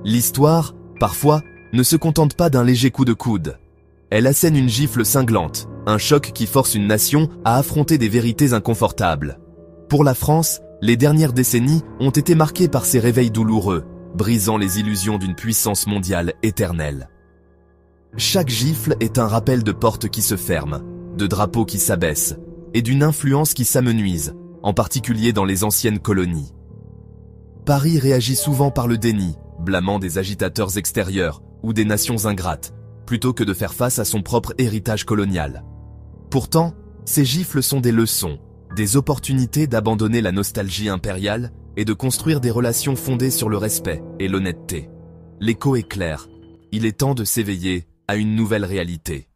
L'histoire, parfois, ne se contente pas d'un léger coup de coude. Elle assène une gifle cinglante, un choc qui force une nation à affronter des vérités inconfortables. Pour la France, les dernières décennies ont été marquées par ces réveils douloureux, brisant les illusions d'une puissance mondiale éternelle. Chaque gifle est un rappel de portes qui se ferment, de drapeaux qui s'abaissent, et d'une influence qui s'amenuise, en particulier dans les anciennes colonies. Paris réagit souvent par le déni, blâmant des agitateurs extérieurs ou des nations ingrates, plutôt que de faire face à son propre héritage colonial. Pourtant, ces gifles sont des leçons, des opportunités d'abandonner la nostalgie impériale et de construire des relations fondées sur le respect et l'honnêteté. L'écho est clair, il est temps de s'éveiller à une nouvelle réalité.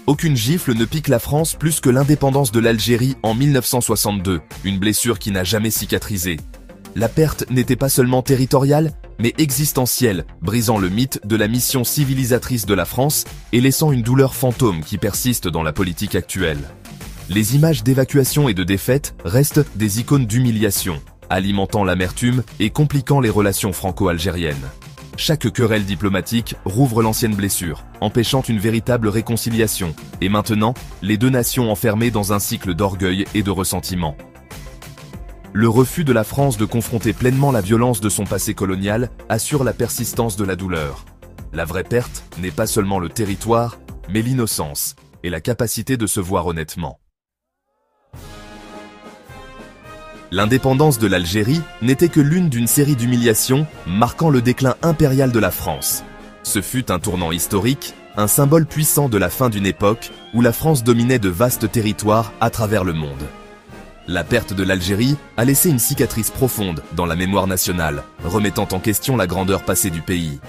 Aucune gifle ne pique la France plus que l'indépendance de l'Algérie en 1962, une blessure qui n'a jamais cicatrisé. La perte n'était pas seulement territoriale, mais existentielle, brisant le mythe de la mission civilisatrice de la France et laissant une douleur fantôme qui persiste dans la politique actuelle. Les images d'évacuation et de défaite restent des icônes d'humiliation, alimentant l'amertume et compliquant les relations franco-algériennes. Chaque querelle diplomatique rouvre l'ancienne blessure, empêchant une véritable réconciliation, et maintenant, les deux nations enfermées dans un cycle d'orgueil et de ressentiment. Le refus de la France de confronter pleinement la violence de son passé colonial assure la persistance de la douleur. La vraie perte n'est pas seulement le territoire, mais l'innocence et la capacité de se voir honnêtement. L'indépendance de l'Algérie n'était que l'une d'une série d'humiliations marquant le déclin impérial de la France. Ce fut un tournant historique, un symbole puissant de la fin d'une époque où la France dominait de vastes territoires à travers le monde. La perte de l'Algérie a laissé une cicatrice profonde dans la mémoire nationale, remettant en question la grandeur passée du pays.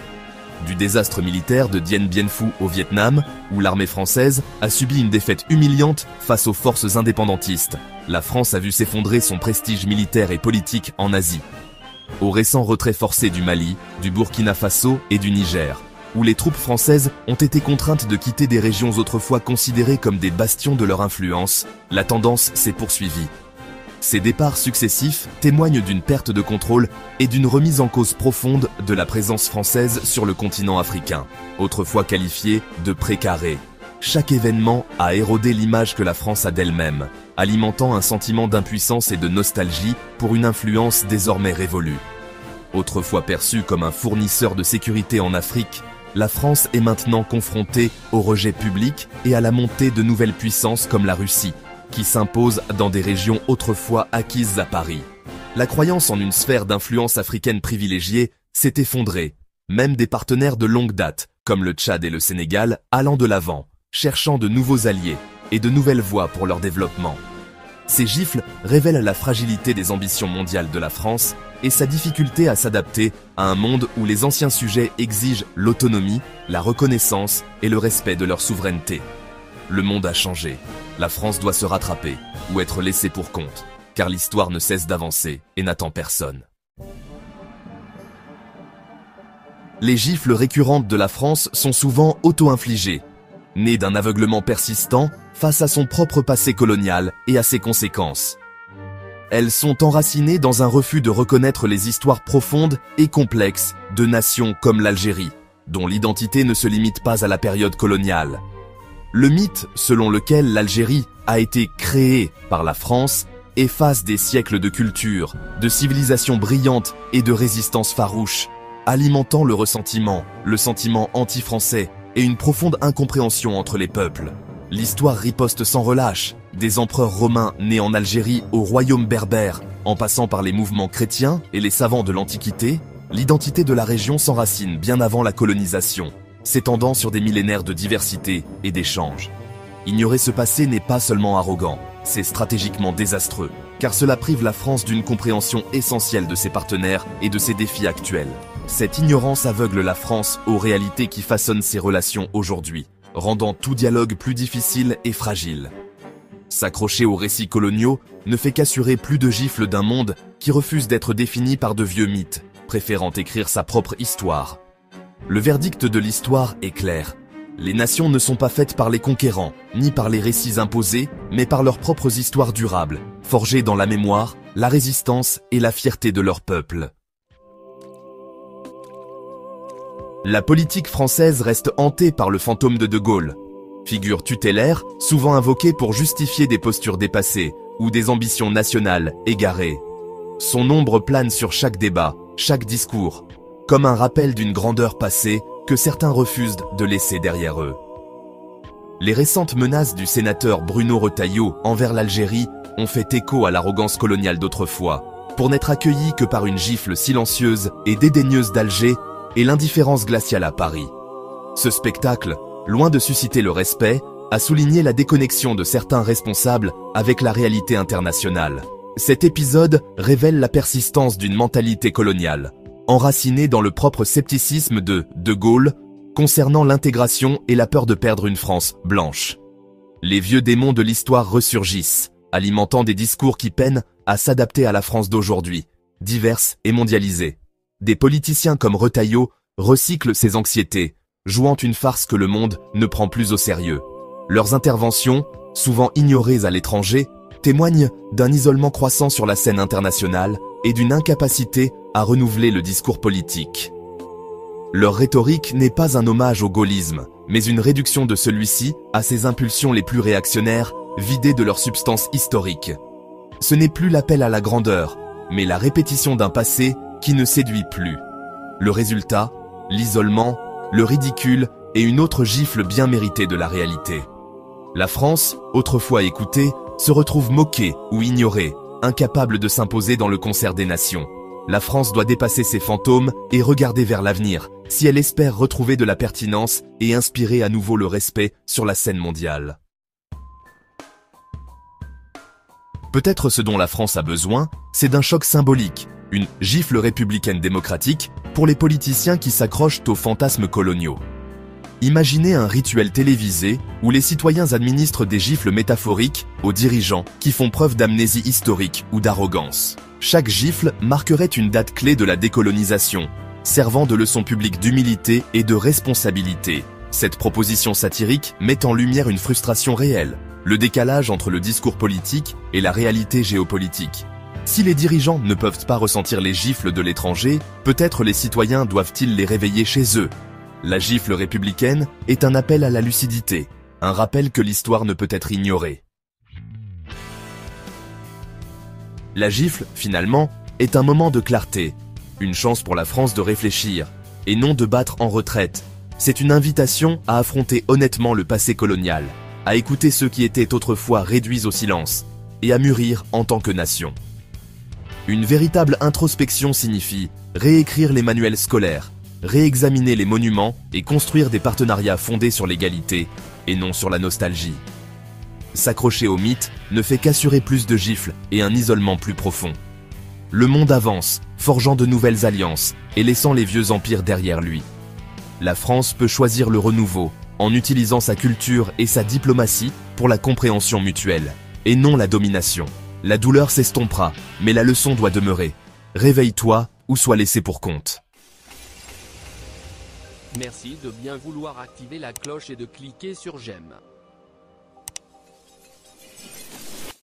Du désastre militaire de Dien Bien Phu au Vietnam, où l'armée française a subi une défaite humiliante face aux forces indépendantistes, la France a vu s'effondrer son prestige militaire et politique en Asie. Au récent retrait forcé du Mali, du Burkina Faso et du Niger, où les troupes françaises ont été contraintes de quitter des régions autrefois considérées comme des bastions de leur influence, la tendance s'est poursuivie. Ces départs successifs témoignent d'une perte de contrôle et d'une remise en cause profonde de la présence française sur le continent africain, autrefois qualifié de précaré. Chaque événement a érodé l'image que la France a d'elle-même, alimentant un sentiment d'impuissance et de nostalgie pour une influence désormais révolue. Autrefois perçue comme un fournisseur de sécurité en Afrique, la France est maintenant confrontée au rejet public et à la montée de nouvelles puissances comme la Russie, qui s'imposent dans des régions autrefois acquises à Paris. La croyance en une sphère d'influence africaine privilégiée s'est effondrée, même des partenaires de longue date, comme le Tchad et le Sénégal, allant de l'avant, cherchant de nouveaux alliés et de nouvelles voies pour leur développement. Ces gifles révèlent la fragilité des ambitions mondiales de la France et sa difficulté à s'adapter à un monde où les anciens sujets exigent l'autonomie, la reconnaissance et le respect de leur souveraineté. Le monde a changé. La France doit se rattraper ou être laissée pour compte, car l'histoire ne cesse d'avancer et n'attend personne. Les gifles récurrentes de la France sont souvent auto-infligées, nées d'un aveuglement persistant face à son propre passé colonial et à ses conséquences. Elles sont enracinées dans un refus de reconnaître les histoires profondes et complexes de nations comme l'Algérie, dont l'identité ne se limite pas à la période coloniale. Le mythe selon lequel l'Algérie a été créée par la France efface des siècles de culture, de civilisation brillante et de résistance farouche, alimentant le ressentiment, le sentiment anti-français et une profonde incompréhension entre les peuples. L'histoire riposte sans relâche, des empereurs romains nés en Algérie au royaume berbère, en passant par les mouvements chrétiens et les savants de l'Antiquité, l'identité de la région s'enracine bien avant la colonisation, s'étendant sur des millénaires de diversité et d'échanges. Ignorer ce passé n'est pas seulement arrogant, c'est stratégiquement désastreux, car cela prive la France d'une compréhension essentielle de ses partenaires et de ses défis actuels. Cette ignorance aveugle la France aux réalités qui façonnent ses relations aujourd'hui, rendant tout dialogue plus difficile et fragile. S'accrocher aux récits coloniaux ne fait qu'assurer plus de gifles d'un monde qui refuse d'être défini par de vieux mythes, préférant écrire sa propre histoire. Le verdict de l'histoire est clair. Les nations ne sont pas faites par les conquérants, ni par les récits imposés, mais par leurs propres histoires durables, forgées dans la mémoire, la résistance et la fierté de leur peuple. La politique française reste hantée par le fantôme de De Gaulle. Figure tutélaire, souvent invoquée pour justifier des postures dépassées ou des ambitions nationales égarées. Son ombre plane sur chaque débat, chaque discours, comme un rappel d'une grandeur passée que certains refusent de laisser derrière eux. Les récentes menaces du sénateur Bruno Retailleau envers l'Algérie ont fait écho à l'arrogance coloniale d'autrefois, pour n'être accueillis que par une gifle silencieuse et dédaigneuse d'Alger et l'indifférence glaciale à Paris. Ce spectacle, loin de susciter le respect, a souligné la déconnexion de certains responsables avec la réalité internationale. Cet épisode révèle la persistance d'une mentalité coloniale, enracinée dans le propre scepticisme de Gaulle concernant l'intégration et la peur de perdre une France blanche. Les vieux démons de l'histoire ressurgissent, alimentant des discours qui peinent à s'adapter à la France d'aujourd'hui, diverse et mondialisée. Des politiciens comme Retailleau recyclent ces anxiétés, jouant une farce que le monde ne prend plus au sérieux. Leurs interventions, souvent ignorées à l'étranger, témoignent d'un isolement croissant sur la scène internationale et d'une incapacité à renouveler le discours politique. Leur rhétorique n'est pas un hommage au gaullisme, mais une réduction de celui-ci à ses impulsions les plus réactionnaires, vidées de leur substance historique. Ce n'est plus l'appel à la grandeur, mais la répétition d'un passé qui ne séduit plus. Le résultat, l'isolement, le ridicule et une autre gifle bien méritée de la réalité. La France, autrefois écoutée, se retrouve moquée ou ignorée, incapable de s'imposer dans le concert des nations. La France doit dépasser ses fantômes et regarder vers l'avenir, si elle espère retrouver de la pertinence et inspirer à nouveau le respect sur la scène mondiale. Peut-être ce dont la France a besoin, c'est d'un choc symbolique, une gifle républicaine démocratique pour les politiciens qui s'accrochent aux fantasmes coloniaux. Imaginez un rituel télévisé où les citoyens administrent des gifles métaphoriques aux dirigeants qui font preuve d'amnésie historique ou d'arrogance. Chaque gifle marquerait une date clé de la décolonisation, servant de leçon publique d'humilité et de responsabilité. Cette proposition satirique met en lumière une frustration réelle, le décalage entre le discours politique et la réalité géopolitique. Si les dirigeants ne peuvent pas ressentir les gifles de l'étranger, peut-être les citoyens doivent-ils les réveiller chez eux. La gifle républicaine est un appel à la lucidité, un rappel que l'histoire ne peut être ignorée. La gifle, finalement, est un moment de clarté, une chance pour la France de réfléchir, et non de battre en retraite. C'est une invitation à affronter honnêtement le passé colonial, à écouter ceux qui étaient autrefois réduits au silence, et à mûrir en tant que nation. Une véritable introspection signifie réécrire les manuels scolaires, réexaminer les monuments et construire des partenariats fondés sur l'égalité et non sur la nostalgie. S'accrocher au mythe ne fait qu'assurer plus de gifles et un isolement plus profond. Le monde avance, forgeant de nouvelles alliances et laissant les vieux empires derrière lui. La France peut choisir le renouveau en utilisant sa culture et sa diplomatie pour la compréhension mutuelle et non la domination. La douleur s'estompera, mais la leçon doit demeurer. Réveille-toi ou sois laissé pour compte. Merci de bien vouloir activer la cloche et de cliquer sur j'aime.